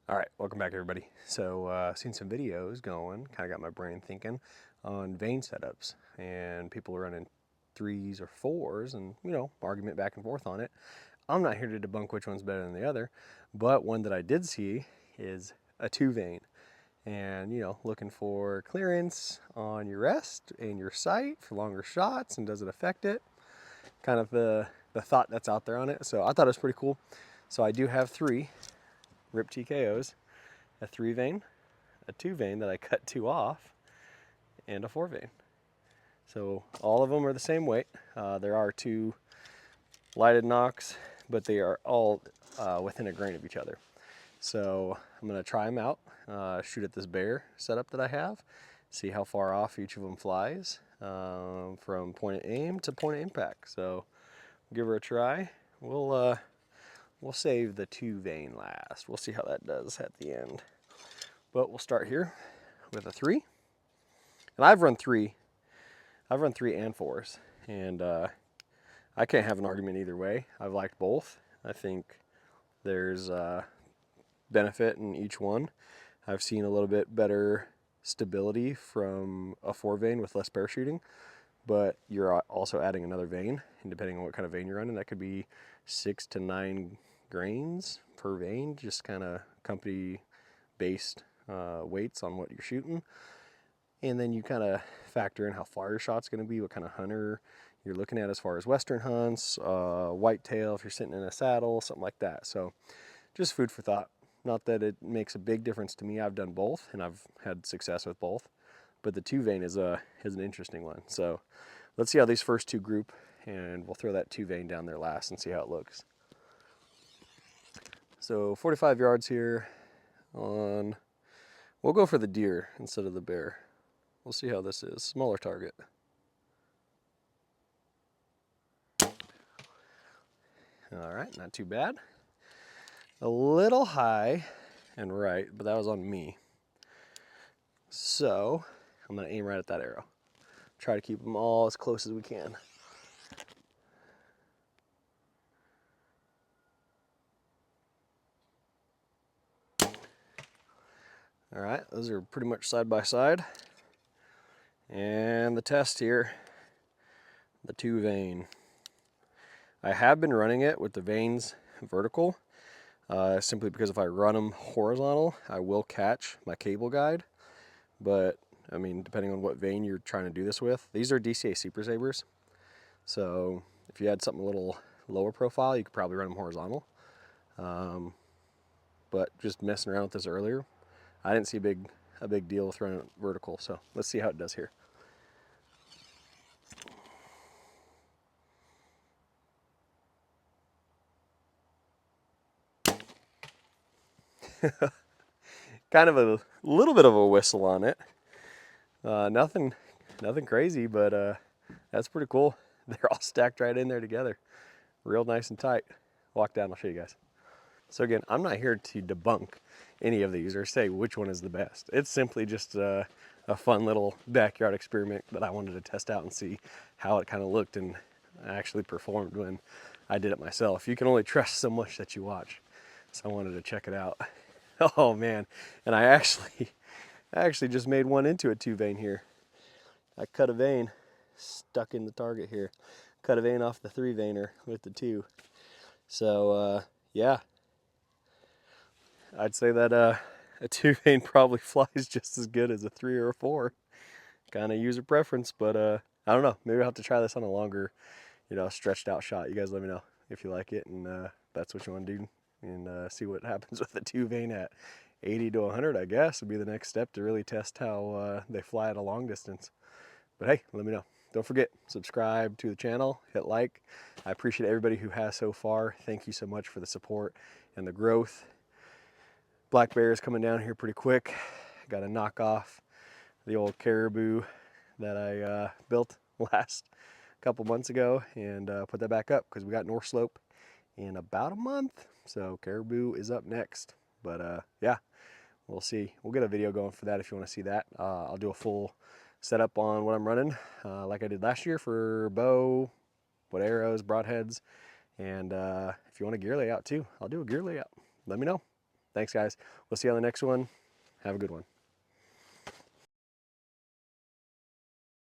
All right, welcome back everybody. So seen some videos going, kind of got my brain thinking on vane setups, and people are running threes or fours and, argument back and forth on it. I'm not here to debunk which one's better than the other, but one that I did see is a two vane. And, looking for clearance on your rest and your sight for longer shots, and does it affect it? Kind of the thought that's out there on it. So I thought it was pretty cool. So I do have three RIP TKOs, a three vane, a two vane that I cut two off, and a four vane. So all of them are the same weight. There are two lighted nocks, but they are all within a grain of each other. So I'm gonna try them out, shoot at this bear setup that I have, see how far off each of them flies from point of aim to point of impact. So give her a try. We'll save the two vane last. We'll see how that does at the end. But we'll start here with a three. And I've run three and fours, and I can't have an argument either way. I've liked both. I think there's benefit in each one. I've seen a little bit better stability from a four vane with less parachuting, but you're also adding another vane, and depending on what kind of vane you're running, that could be 6 to 9 grains per vane, just kind of company based weights on what you're shooting. And then you kind of factor in how far your shot's going to be, what kind of hunter you're looking at as far as western hunts, whitetail if you're sitting in a saddle, something like that. So just food for thought. Not that it makes a big difference to me. I've done both and I've had success with both, but the two vane is an interesting one. So let's see how these first two group, and we'll throw that two vane down there last and see how it looks. So 45 yards here on, we'll go for the deer instead of the bear. We'll see how this is. Smaller target. All right, not too bad. A little high and right, but that was on me. So I'm gonna aim right at that arrow. Try to keep them all as close as we can. All right, those are pretty much side by side. And the test here, the two vane. I have been running it with the vanes vertical, simply because if I run them horizontal, I will catch my cable guide. But I mean, depending on what vane you're trying to do this with, these are DCA Super Sabers. So if you had something a little lower profile, you could probably run them horizontal. But just messing around with this earlier, I didn't see a big deal with running it vertical. So let's see how it does here. Kind of a little bit of a whistle on it. Nothing crazy, but that's pretty cool. They're all stacked right in there together. Real nice and tight. Walk down, I'll show you guys. So again, I'm not here to debunk any of these or say which one is the best. It's simply just a fun little backyard experiment that I wanted to test out and see how it kind of looked and actually performed when I did it myself. You can only trust so much that you watch. So I wanted to check it out. Oh man, and I actually just made one into a two vane here. I cut a vane, stuck in the target here. Cut a vane off the three vaner with the two. So yeah, I'd say that a two vane probably flies just as good as a three or a four. Kind of user preference, but I don't know. Maybe I'll have to try this on a longer, stretched out shot. You guys let me know if you like it, and that's what you want to do, and see what happens with the two vane at 80 to 100. I guess would be the next step to really test how they fly at a long distance. But hey, let me know. Don't forget, subscribe to the channel, hit like. I appreciate everybody who has so far. Thank you so much for the support and the growth. Black bear is coming down here pretty quick. Got to knock off the old caribou that I built last couple months ago and put that back up because we got North Slope in about a month. So caribou is up next. But yeah, we'll see. We'll get a video going for that if you want to see that. I'll do a full setup on what I'm running like I did last year for bow, what arrows, broadheads, and if you want a gear layout too, I'll do a gear layout. Let me know. Thanks, guys. We'll see you on the next one. Have a good one.